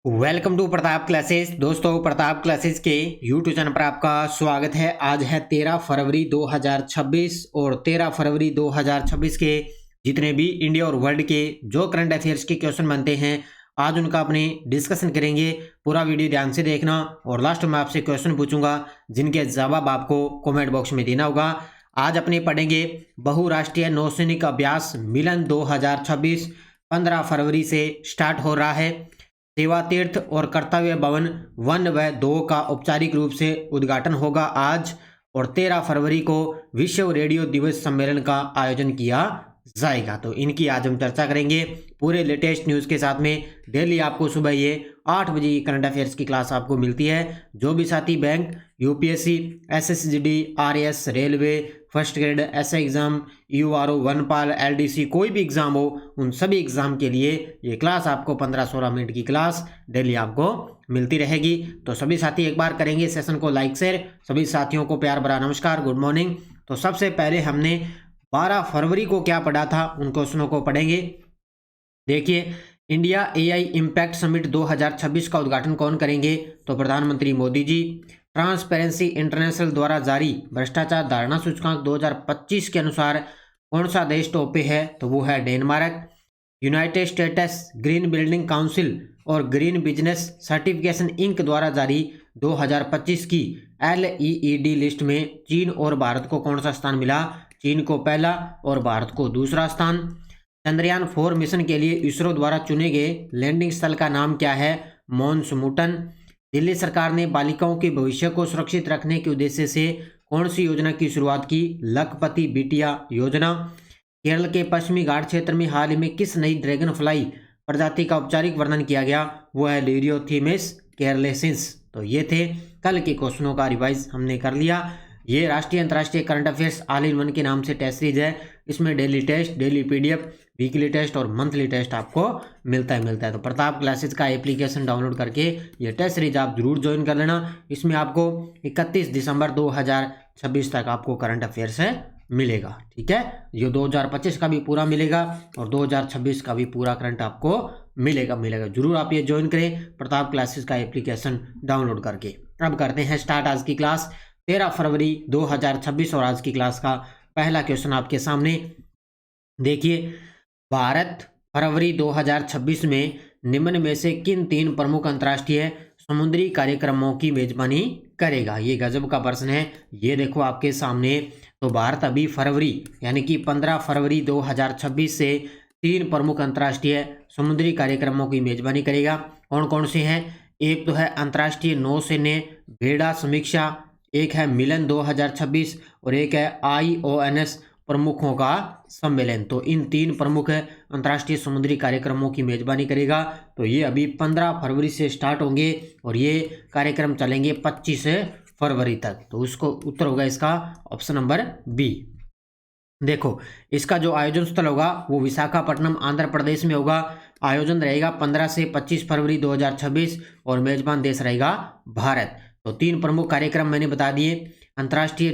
Welcome to Pratap classes. दोस्तों, Pratap classes के YouTube channel पर आपका स्वागत है। आज है 13 फरवरी 2026 और 13 फरवरी 2026 के जितने भी इंडिया और वर्ल्ड के जो करंट अफेयर्स के क्वेश्चन बनते हैं, आज उनका अपने डिस्कशन करेंगे। पूरा वीडियो ध्यान से देखना और लास्ट में आपसे क्वेश्चन पूछूंगा जिनके जवाब आपको कमेंट बॉक्स में देना होगा। आज अपने पढ़ेंगे बहुराष्ट्रीय नौसैनिक अभ्यास मिलन 2026। 15 फरवरी से स्टार्ट हो रहा है। सेवा तीर्थ और कर्तव्य भवन 1 व 2 का औपचारिक रूप से उद्घाटन होगा आज, और 13 फरवरी को विश्व रेडियो दिवस सम्मेलन का आयोजन किया जाएगा। तो इनकी आज हम चर्चा करेंगे पूरे लेटेस्ट न्यूज़ के साथ में। डेली आपको सुबह ये 8 बजे की करंट अफेयर्स की क्लास आपको मिलती है। जो भी साथी bank, UPSC, SSGD, RAS, railway, first grade, SI exam, URO, वनपाल, एलडीसी, कोई भी एग्जाम हो, उन सभी एग्जाम के लिए ये क्लास आपको 15-16 मिनट की क्लास डेली आपको मिलती रहेगी। तो सभी साथी एक बार करेंगे सेशन को लाइक शेयर। सभी साथियों को प्यार भरा नमस्कार, गुड मॉर्निंग। तो सबसे पहले हमने 12 फरवरी को क्या पढ़ा था, उन क्वेश्चनों को पढ़ेंगे। देखिए, इंडिया एआई इम्पैक्ट समिट 2026 का उद्घाटन कौन करेंगे? तो प्रधानमंत्री मोदी जी। ट्रांसपेरेंसी इंटरनेशनल द्वारा जारी भ्रष्टाचार धारणा सूचकांक 2025 के अनुसार कौन सा देश टॉप पे है? तो वो है Denmark. United states green building council और ग्रीन बिजनेस सर्टिफिकेशन इंक द्वारा जारी 2025 की LEED लिस्ट में चीन और भारत को कौन सा स्थान मिला? चीन को पहला और भारत को दूसरा स्थान। चंद्रयान 4 मिशन के लिए इसरो द्वारा चुने गए लैंडिंग स्थल का नाम क्या है? मॉनसमुटन। दिल्ली सरकार ने बालिकाओं के भविष्य को सुरक्षित रखने के उद्देश्य से कौन सी योजना की शुरुआत की? लखपति बिटिया योजना। केरल के पश्चिमी घाट क्षेत्र में हाल ही में किस नई ड्रैगन फ्लाई प्रजाति का औपचारिक वर्णन किया गया? वो है लिरियोथीमिस केरलेसिस। तो ये थे कल के क्वेश्चनों का रिवाइज हमने कर लिया। ये राष्ट्रीय अंतर्राष्ट्रीय current affairs all in one के नाम से टेस्ट सीरीज है। इसमें daily test, daily PDF, weekly test और मंथली टेस्ट आपको मिलता है। तो प्रताप क्लासेस का एप्लीकेशन डाउनलोड करके ये टेस्ट सीरीज आप जरूर ज्वाइन कर लेना। इसमें आपको 31 दिसंबर 2026 तक आपको करंट अफेयर्स है मिलेगा। ठीक है, ये 2025 का भी पूरा मिलेगा और 2026 का भी पूरा करंट आपको मिलेगा। जरूर आप ये ज्वाइन करें प्रताप क्लासेस का एप्लीकेशन डाउनलोड करके। अब करते हैं स्टार्ट आज की क्लास। 13 फरवरी 2026 और आज की क्लास का पहला क्वेश्चन आपके सामने। देखिए, भारत फरवरी 2026 में निम्न में से किन 3 प्रमुख अंतर्राष्ट्रीय समुद्री कार्यक्रमों की मेजबानी करेगा? ये गजब का प्रश्न है। ये देखो आपके सामने। तो भारत अभी फरवरी यानी कि 15 फरवरी 2026 से 3 प्रमुख अंतर्राष्ट्रीय समुद्री कार्यक्रमों की मेजबानी करेगा। कौन कौन से हैं? एक तो है अंतर्राष्ट्रीय नौसैन्य बेड़ा समीक्षा, एक है मिलन 2026 और एक है IONS प्रमुखों का सम्मेलन। तो इन 3 प्रमुख अंतर्राष्ट्रीय समुद्री कार्यक्रमों की मेजबानी करेगा। तो ये अभी 15 फरवरी से स्टार्ट होंगे और ये कार्यक्रम चलेंगे 25 फरवरी तक। तो उसको उत्तर होगा इसका ऑप्शन नंबर बी। देखो, इसका जो आयोजन स्थल होगा वो विशाखापट्टनम आंध्र प्रदेश में होगा। आयोजन रहेगा 15 से 25 फरवरी 2026 और मेजबान देश रहेगा भारत। तो 3 प्रमुख कार्यक्रम मैंने बता दिए। अंतर्राष्ट्रीय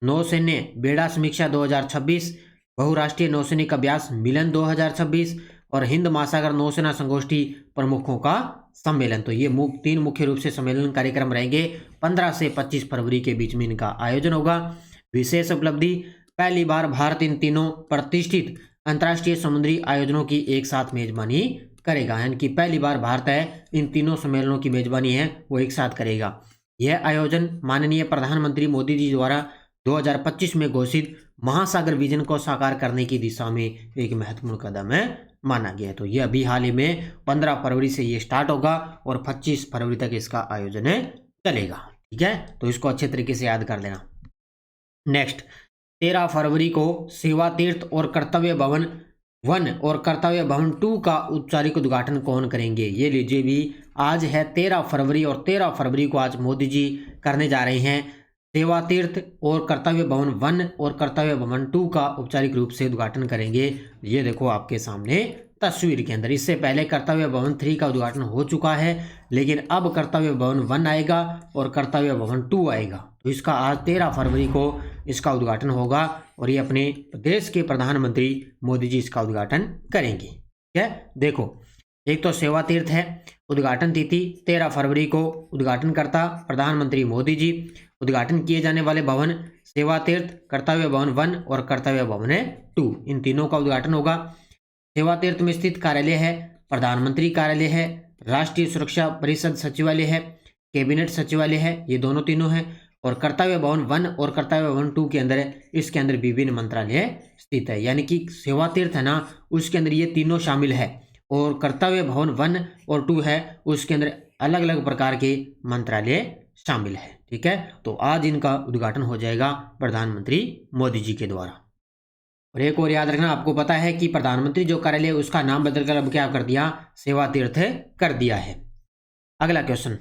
नौसैन्य बेड़ा समीक्षा 2026, बहुराष्ट्रीय नौसैनिक अभ्यास मिलन 2026 और हिंद महासागर नौसेना संगोष्ठी प्रमुखों का सम्मेलन। तो ये 3 मुख्य रूप से सम्मेलन कार्यक्रम रहेंगे। 15 से 25 फरवरी के बीच में इनका आयोजन होगा। विशेष उपलब्धि, पहली बार भारत इन तीनों प्रतिष्ठित अंतर्राष्ट्रीय समुद्री आयोजनों की एक साथ मेजबानी करेगा। यानी कि पहली बार भारत है इन तीनों सम्मेलनों की मेजबानी है वो एक साथ करेगा। यह आयोजन माननीय प्रधानमंत्री मोदी जी द्वारा 2025 में घोषित महासागर विजन को साकार करने की दिशा में एक महत्वपूर्ण कदम है माना गया है। तो ये अभी हाल ही में 15 फरवरी से ये स्टार्ट होगा और 25 फरवरी तक इसका आयोजन चलेगा। ठीक है, तो इसको अच्छे तरीके से याद कर लेना। नेक्स्ट, 13 फरवरी को सेवा तीर्थ और कर्तव्य भवन 1 और कर्तव्य भवन 2 का औपचारिक उद्घाटन कौन करेंगे? ये लीजिए भी, आज है 13 फरवरी और 13 फरवरी को आज मोदी जी करने जा रहे हैं सेवा तीर्थ और कर्तव्य भवन 1 और कर्तव्य भवन 2 का औपचारिक रूप से उद्घाटन करेंगे। ये देखो आपके सामने तस्वीर के अंदर। इससे पहले कर्तव्य भवन 3 का उद्घाटन हो चुका है, लेकिन अब कर्तव्य भवन 1 आएगा और कर्तव्य भवन 2 आएगा। तो इसका आज 13 फरवरी को इसका उद्घाटन होगा और ये अपने देश के प्रधानमंत्री मोदी जी इसका उद्घाटन करेंगे। ठीक है, देखो एक तो सेवा तीर्थ है, उद्घाटन तिथि 13 फरवरी को, उद्घाटनकर्ता प्रधानमंत्री मोदी जी, उद्घाटन किए जाने वाले भवन सेवा तीर्थ, कर्तव्य भवन 1 और कर्तव्य भवन 2, इन तीनों का उद्घाटन होगा। सेवा तीर्थ में स्थित कार्यालय है प्रधानमंत्री कार्यालय है, राष्ट्रीय सुरक्षा परिषद सचिवालय है, कैबिनेट सचिवालय है, ये दोनों तीनों हैं। और कर्तव्य भवन 1 और कर्तव्य भवन 2 के अंदर इसके अंदर विभिन्न मंत्रालय स्थित है, यानी कि सेवा तीर्थ है ना, उसके अंदर ये तीनों शामिल है, और कर्तव्य भवन 1 और 2 है उसके अंदर अलग अलग प्रकार के मंत्रालय शामिल है। ठीक है, तो आज इनका उद्घाटन हो जाएगा प्रधानमंत्री मोदी जी के द्वारा। और एक और याद रखना, आपको पता है कि प्रधानमंत्री जो कार्यालय उसका नाम बदलकर अब क्या कर दिया, सेवा तीर्थ कर दिया है। अगला क्वेश्चन,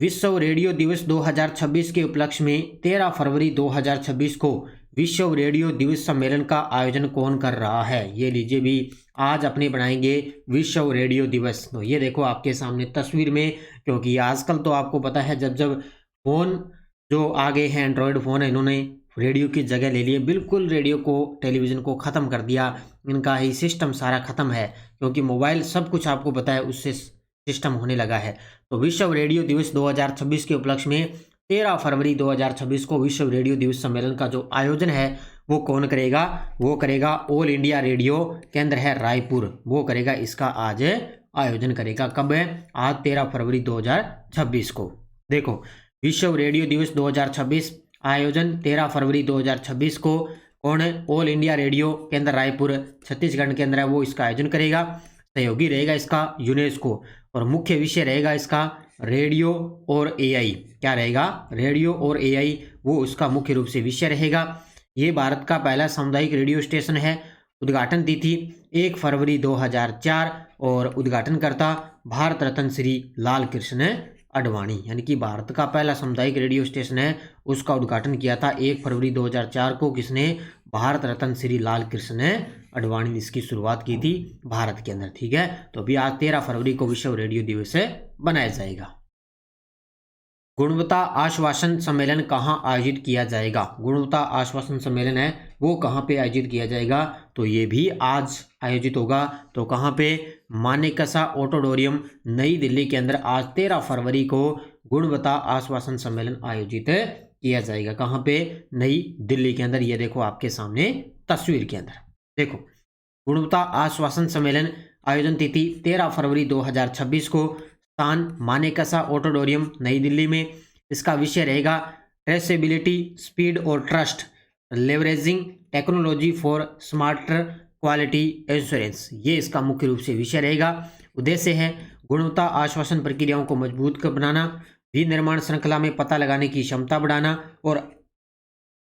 विश्व रेडियो दिवस 2026 के उपलक्ष्य में 13 फरवरी 2026 को विश्व रेडियो दिवस सम्मेलन का आयोजन कौन कर रहा है? ये लीजिए भी, आज अपने बनाएंगे विश्व रेडियो दिवस। तो ये देखो आपके सामने तस्वीर में, क्योंकि आजकल तो आपको पता है जब जब फोन जो आ गए हैं, एंड्रॉयड फ़ोन है, इन्होंने रेडियो की जगह ले लिए, बिल्कुल रेडियो को टेलीविज़न को ख़त्म कर दिया, इनका ही सिस्टम सारा ख़त्म है, क्योंकि मोबाइल सब कुछ आपको पता है उससे सिस्टम होने लगा है। तो विश्व रेडियो दिवस 2026 के उपलक्ष्य में 13 फरवरी 2026 को विश्व रेडियो दिवस सम्मेलन का जो आयोजन है वो कौन करेगा? वो करेगा ऑल इंडिया रेडियो केंद्र है रायपुर, वो करेगा, इसका आज आयोजन करेगा। कब है? आज 13 फरवरी 2026 को। देखो, विश्व रेडियो दिवस 2026 आयोजन 13 फरवरी 2026 को कौन है? ऑल इंडिया रेडियो केंद्र रायपुर छत्तीसगढ़ के अंदर है, वो इसका आयोजन करेगा। सहयोगी रहेगा इसका यूनेस्को, और मुख्य विषय रहेगा इसका रेडियो और एआई। क्या रहेगा? रेडियो और एआई, वो उसका मुख्य रूप से विषय रहेगा। ये भारत का पहला सामुदायिक रेडियो स्टेशन है। उद्घाटन तिथि 1 फरवरी 2004 और उद्घाटनकर्ता भारत रत्न श्री लाल कृष्ण अडवाणी, यानी कि भारत का पहला सामुदायिक रेडियो स्टेशन है, उसका उद्घाटन किया था 1 फरवरी 2004 को। किसने? भारत रत्न श्री लाल कृष्ण अडवाणी ने इसकी शुरुआत की थी भारत के अंदर। ठीक है, तो अभी आज 13 फरवरी को विश्व रेडियो दिवस बनाया जाएगा। गुणवत्ता आश्वासन सम्मेलन कहाँ आयोजित किया जाएगा? गुणवत्ता आश्वासन सम्मेलन है वो कहाँ पे आयोजित किया जाएगा? तो ये भी आज आयोजित होगा। तो कहाँ पे? मानेकशा ऑडिटोरियम नई दिल्ली के अंदर आज 13 फरवरी को गुणवत्ता आश्वासन सम्मेलन आयोजित किया जाएगा। कहाँ पे? नई दिल्ली के अंदर। ये देखो आपके सामने तस्वीर के अंदर, देखो गुणवत्ता आश्वासन सम्मेलन आयोजन तिथि 13 फरवरी 2026 को, स्थान मानेकशा ऑडिटोरियम नई दिल्ली में। इसका विषय रहेगा ट्रेसेबिलिटी, स्पीड और trust, leveraging technology for smarter quality assurance, ये इसका मुख्य रूप से विषय रहेगा। उद्देश्य है गुणवत्ता आश्वासन प्रक्रियाओं को मजबूत बनाना, विनिर्माण श्रृंखला में पता लगाने की क्षमता बढ़ाना और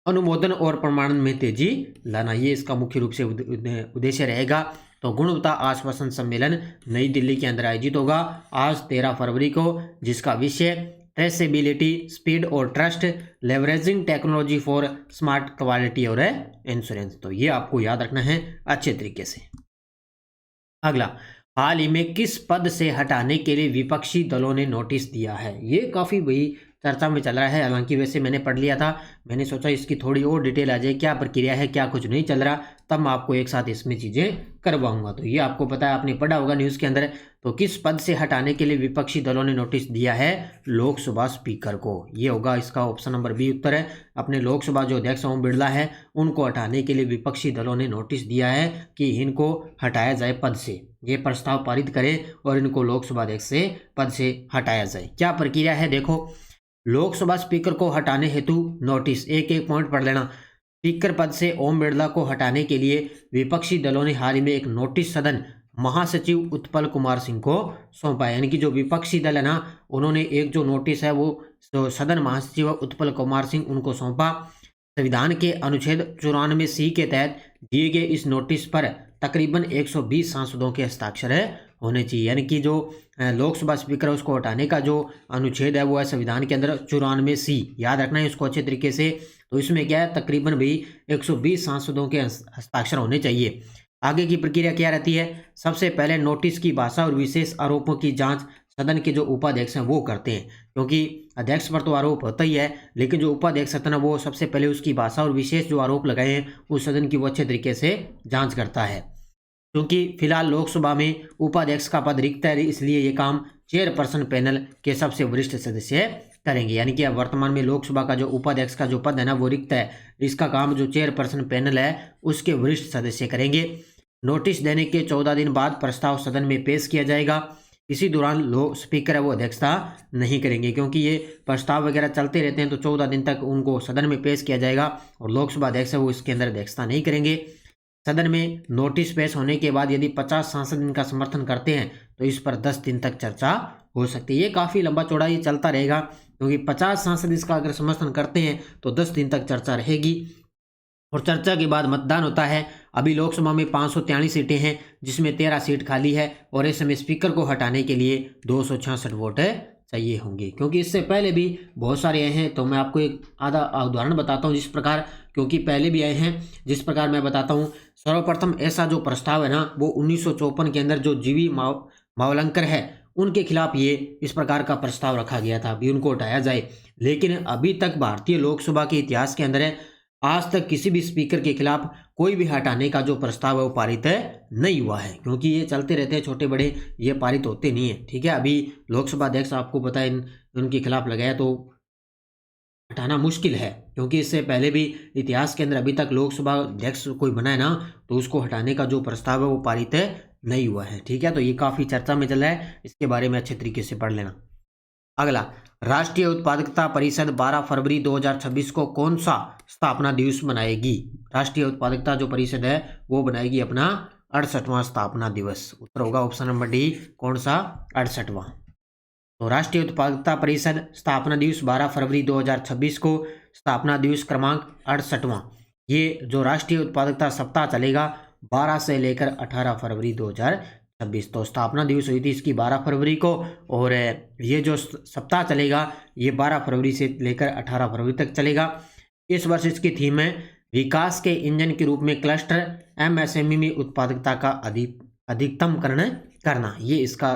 अनुमोदन और प्रमाणन में तेजी लाना, ये इसका मुख्य रूप से उद्देश्य रहेगा। तो गुणवत्ता आश्वासन सम्मेलन नई दिल्ली के अंदर आयोजित होगा आज 13 फरवरी को, जिसका विषय ट्रेसेबिलिटी, स्पीड और trust, leveraging technology for smart quality और इंश्योरेंस। तो ये आपको याद रखना है अच्छे तरीके से। अगला, हाल ही में किस पद से हटाने के लिए विपक्षी दलों ने नोटिस दिया है? ये काफ़ी भाई चर्चा में चल रहा है, हालांकि वैसे मैंने पढ़ लिया था, मैंने सोचा इसकी थोड़ी और डिटेल आ जाए, क्या प्रक्रिया है, क्या कुछ नहीं चल रहा, तब मैं आपको एक साथ इसमें चीज़ें करवाऊंगा। तो ये आपको पता है, आपने पढ़ा होगा न्यूज़ के अंदर। तो किस पद से हटाने के लिए विपक्षी दलों ने नोटिस दिया है? लोकसभा स्पीकर को। ये होगा इसका ऑप्शन नंबर बी उत्तर है। अपने लोकसभा जो अध्यक्ष ओम बिरला है, उनको हटाने के लिए विपक्षी दलों ने नोटिस दिया है कि इनको हटाया जाए पद से। ये प्रस्ताव पारित करें और इनको लोकसभा अध्यक्ष से पद से हटाया जाए। क्या प्रक्रिया है? देखो, लोकसभा स्पीकर को हटाने हेतु नोटिस, एक एक पॉइंट पढ़ लेना। स्पीकर पद से ओम बिरला को हटाने के लिए विपक्षी दलों ने हाल ही में एक नोटिस सदन महासचिव उत्पल कुमार सिंह को सौंपा। यानी कि जो विपक्षी दल है ना, उन्होंने एक जो नोटिस है वो सदन महासचिव उत्पल कुमार सिंह उनको सौंपा। संविधान के अनुच्छेद 94C के तहत दिए गए इस नोटिस पर तकरीबन 120 सांसदों के हस्ताक्षर होने चाहिए। यानी कि जो लोकसभा स्पीकर है उसको हटाने का जो अनुच्छेद है वो है संविधान के अंदर 94C, याद रखना है इसको अच्छे तरीके से। तो इसमें क्या है, तकरीबन भी 120 सांसदों के हस्ताक्षर होने चाहिए। आगे की प्रक्रिया क्या रहती है? सबसे पहले नोटिस की भाषा और विशेष आरोपों की जांच सदन के जो उपाध्यक्ष हैं वो करते हैं, क्योंकि अध्यक्ष पर तो आरोप होता ही है, लेकिन जो उपाध्यक्ष है ना, वो सबसे पहले उसकी भाषा और विशेष जो आरोप लगाए हैं उस सदन की वो अच्छे तरीके से जांच करता है। क्योंकि फिलहाल लोकसभा में उपाध्यक्ष का पद रिक्त है, इसलिए ये काम चेयरपर्सन पैनल के सबसे वरिष्ठ सदस्य करेंगे। यानी कि अब वर्तमान में लोकसभा का जो उपाध्यक्ष का जो पद है ना वो रिक्त है, इसका काम जो चेयरपर्सन पैनल है उसके वरिष्ठ सदस्य करेंगे। नोटिस देने के 14 दिन बाद प्रस्ताव सदन में पेश किया जाएगा। इसी दौरान लोक स्पीकर है वो अध्यक्षता नहीं करेंगे, क्योंकि ये प्रस्ताव वगैरह चलते रहते हैं तो 14 दिन तक उनको सदन में पेश किया जाएगा और लोकसभा अध्यक्ष है वो इसके अंदर अध्यक्षता नहीं करेंगे। सदन में नोटिस पेश होने के बाद यदि 50 सांसद इनका समर्थन करते हैं तो इस पर 10 दिन तक चर्चा हो सकती है। ये काफ़ी लंबा चौड़ा ये चलता रहेगा, क्योंकि 50 सांसद इसका अगर समर्थन करते हैं तो 10 दिन तक चर्चा रहेगी और चर्चा के बाद मतदान होता है। अभी लोकसभा में 543 सीटें हैं, जिसमें 13 सीट खाली है और इस समय स्पीकर को हटाने के लिए 266 वोट चाहिए होंगे, क्योंकि इससे पहले भी बहुत सारे आए हैं। तो मैं आपको एक आधा उदाहरण बताता हूँ जिस प्रकार, क्योंकि पहले भी आए हैं, जिस प्रकार मैं बताता हूँ। सर्वप्रथम ऐसा जो प्रस्ताव है ना वो 1954 के अंदर जो जीवी मावलंकर है उनके खिलाफ ये इस प्रकार का प्रस्ताव रखा गया था भी उनको हटाया जाए। लेकिन अभी तक भारतीय लोकसभा के इतिहास के अंदर है आज तक किसी भी स्पीकर के खिलाफ कोई भी हटाने का जो प्रस्ताव है वो पारित नहीं हुआ है, क्योंकि ये चलते रहते हैं छोटे बड़े, ये पारित होते नहीं है। ठीक है, अभी लोकसभा अध्यक्ष आपको पता है उनके खिलाफ लगाया तो हटाना मुश्किल है, क्योंकि इससे पहले भी इतिहास के अंदर अभी तक लोकसभा अध्यक्ष कोई बना है ना तो उसको हटाने का जो प्रस्ताव है वो पारित नहीं हुआ है। ठीक है, तो ये काफ़ी चर्चा में चल रहा है, इसके बारे में अच्छे तरीके से पढ़ लेना। अगला, राष्ट्रीय उत्पादकता परिषद 12 फरवरी 2026 को कौन सा स्थापना दिवस मनाएगी? राष्ट्रीय उत्पादकता जो परिषद है वो बनाएगी अपना 68वां स्थापना दिवस। उत्तर होगा ऑप्शन नंबर डी, कौन सा? 68वां। तो राष्ट्रीय उत्पादकता परिषद स्थापना दिवस 12 फरवरी 2026 को स्थापना दिवस क्रमांक 68वां। ये जो राष्ट्रीय उत्पादकता सप्ताह चलेगा 12 से लेकर 18 फरवरी 2026। तो स्थापना दिवस हुई थी इसकी 12 फरवरी को और ये जो सप्ताह चलेगा ये 12 फरवरी से लेकर 18 फरवरी तक चलेगा। इस वर्ष इसकी थीम है विकास के इंजन के रूप में क्लस्टर एमएसएमई में उत्पादकता का अधिकतम करना। ये इसका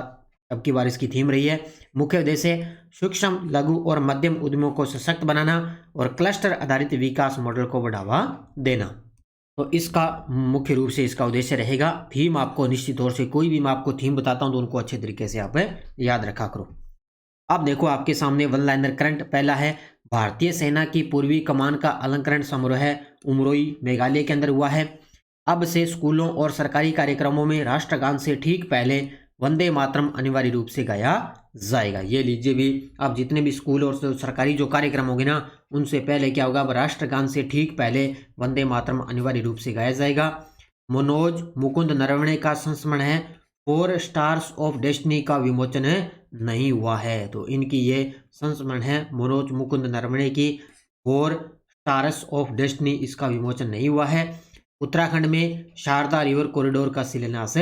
अब की बार इसकी थीम रही है। मुख्य उद्देश्य सूक्ष्म लघु और मध्यम उद्यमों को सशक्त बनाना और क्लस्टर आधारित विकास मॉडल को बढ़ावा देना। तो इसका मुख्य रूप से इसका उद्देश्य रहेगा। थीम आपको निश्चित तौर से कोई भी मैं आपको थीम बताता हूं तो उनको अच्छे तरीके से आप याद रखा करो। अब देखो आपके सामने वन लाइनर करंट पहला है, भारतीय सेना की पूर्वी कमान का अलंकरण समारोह उमरोई मेघालय के अंदर हुआ है। अब से स्कूलों और सरकारी कार्यक्रमों में राष्ट्रगान से ठीक पहले वंदे मातरम अनिवार्य रूप से गाया जाएगा। ये लीजिए भी, अब जितने भी स्कूल और सरकारी जो कार्यक्रम होंगे ना उनसे पहले क्या होगा, राष्ट्रगान से ठीक पहले वंदे मातरम अनिवार्य रूप से गाया जाएगा। मनोज मुकुंद नरवणे का संस्मरण है 4 स्टार्स ऑफ डेस्टिनी का विमोचन नहीं हुआ है। तो इनकी ये संस्मरण है मनोज मुकुंद नरवणे की 4 स्टार्स ऑफ डेस्टिनी, इसका विमोचन नहीं हुआ है। उत्तराखंड में शारदा रिवर कॉरिडोर का शिलान्यास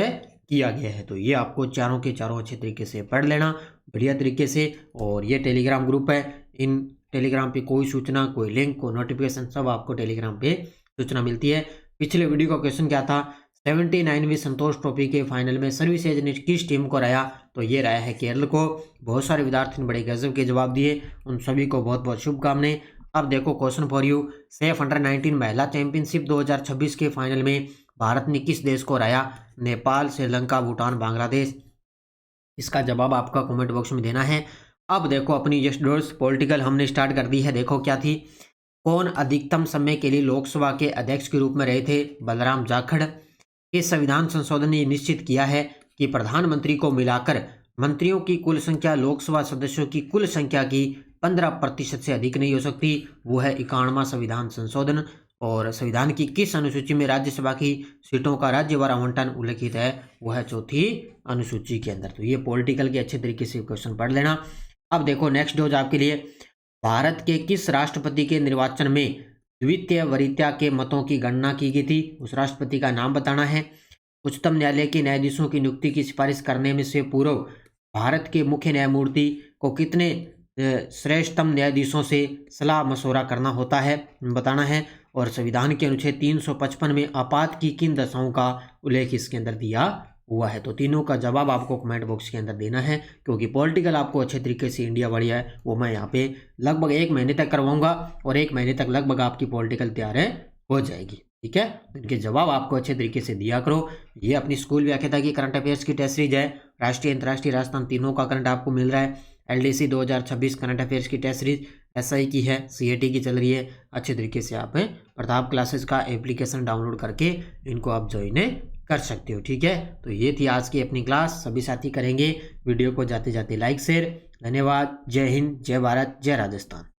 किया गया है। तो ये आपको चारों के चारों अच्छे तरीके से पढ़ लेना बढ़िया तरीके से। और ये टेलीग्राम ग्रुप है, इन टेलीग्राम पे कोई सूचना, कोई लिंक, कोई नोटिफिकेशन सब आपको टेलीग्राम पे सूचना मिलती है। पिछले वीडियो का क्वेश्चन क्या था, 79वीं संतोष ट्रॉफी के फाइनल में सर्विसेज ने किस टीम को हराया? तो ये राया है केरल को। बहुत सारे विद्यार्थी ने बड़े गजब के जवाब दिए, उन सभी को बहुत बहुत शुभकामनाएं। अब देखो question for you, safe under-19 महिला चैंपियनशिप 2026 के फाइनल में भारत ने किस देश को हराया? नेपाल, श्रीलंका, भूटान, बांग्लादेश। इसका जवाब आपका कमेंट बॉक्स में देना है। अब देखो अपनी यस डोर्स पॉलिटिकल हमने स्टार्ट कर दी है। देखो क्या थी, कौन अधिकतम समय के लिए लोकसभा के अध्यक्ष के रूप में रहे थे? बलराम जाखड़। इस संविधान संशोधन ने निश्चित किया है कि प्रधानमंत्री को मिलाकर मंत्रियों की कुल संख्या लोकसभा सदस्यों की कुल संख्या की 15% से अधिक नहीं हो सकती। वो है 91वां संविधान संशोधन। और संविधान की किस अनुसूची में राज्यसभा की सीटों का राज्यवार आवंटन उल्लेखित है? वो है 4थी अनुसूची के अंदर। तो ये पॉलिटिकल के अच्छे तरीके से क्वेश्चन पढ़ लेना। अब देखो नेक्स्ट डोज आपके लिए, भारत के किस राष्ट्रपति के निर्वाचन में द्वितीय वरीयता के मतों की गणना की गई थी? उस राष्ट्रपति का नाम बताना है। उच्चतम न्यायालय के न्यायाधीशों की नियुक्ति की सिफारिश करने में से पूर्व भारत के मुख्य न्यायमूर्ति को कितने श्रेष्ठतम न्यायाधीशों से सलाह मशवरा करना होता है बताना है। और संविधान के अनुच्छेद 355 में आपात की किन दशाओं का उल्लेख इसके अंदर दिया हुआ है? तो तीनों का जवाब आपको कमेंट बॉक्स के अंदर देना है, क्योंकि पॉलिटिकल आपको अच्छे तरीके से इंडिया वाली है वो मैं यहाँ पे लगभग 1 महीने तक करवाऊंगा और 1 महीने तक लगभग आपकी पॉलिटिकल तैयार हो जाएगी। ठीक है। इनके जवाब आपको अच्छे तरीके से दिया करो। ये अपनी स्कूल व्याख्याता की करंट अफेयर्स की टेस्ट सीरीज है। राष्ट्रीय, अंतर्राष्ट्रीय, राजस्थान तीनों का करंट आपको मिल रहा है। LDC 2026 करंट अफेयर्स की टेस्ट सीरीज SI की है, CAT की चल रही है। अच्छे तरीके से आप प्रताप क्लासेस का एप्लीकेशन डाउनलोड करके इनको आप ज्वाइन कर सकते हो, ठीक है। तो ये थी आज की अपनी क्लास। सभी साथी करेंगे वीडियो को जाते जाते लाइक शेयर। धन्यवाद। जय हिंद, जय भारत, जय राजस्थान।